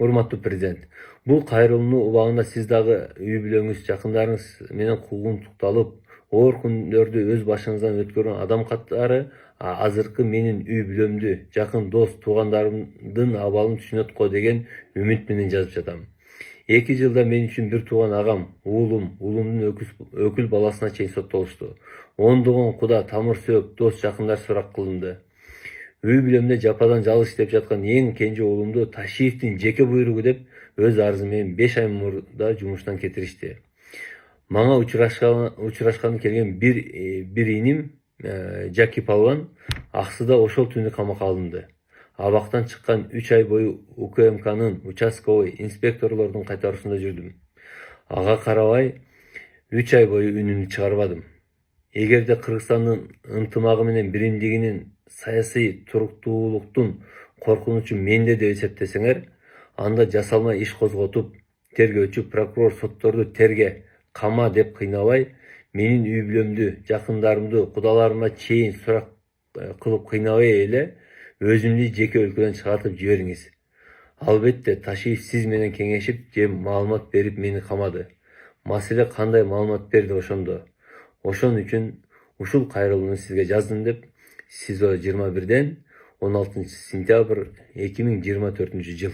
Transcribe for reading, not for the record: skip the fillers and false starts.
Урматтуу президент, бул кайрылуу убагында сиз дагы үй бүлөңүз, жакындарыңыз менен куугунтукталып, оор күндөрдү өз башыңыздан өткөргөн адам катары азыркы менин үй бүлөмдү, жакын дос, туугандарымдын абалын түшүнөт го деген үмүт менен жазып жатам. 2 жылда мен үчүн бир тууган агам, уулумдун өкүл баласына чейин соттолушту. Ондогон куда, тамыр сөөк, дос, жакындар сурак кылынды. Үй бүлөмдө жападан жалгыз иштеп жаткан эң кенже уулумду Ташиевдин жеке буйругу деп өз арызы менен 5 ай мурда жумуштан кетиришти. Мага учурашканы келген бир иним Жаки Палван аксыда ошол түнү камакка алынды. Абактан чыккан 3 ай бою УКМКнын участковый инспекторлордун кайтаруусунда жүрдүм. Ага карабай 3 ай бою үнүмдү чыгарбадым. Эгерде Кыргызстандын ынтымагы менен биримдигинин саясий туруктуулуктун коркунучу менде деп эсептесеңер, анда жасалма иш козготуп, тергөөчү, прокурор, сотторду терге, кама деп кыйнабай, менин үй бүлөмдү, жакындарымды, кудаларыма чейин сурак кылып кыйнабай эле өзүмдү жеке өлкөдөн чыгартып жибериңиз. Албетте, Ташиев сиз менен кеңешип же маалымат берип мени камады. Маселе кандай маалымат берди ошондо. Ошон үчүн ушул кайрылууну сизге жаздым деп СИЗО 21-ден 16 сентябрь 2024 жыл.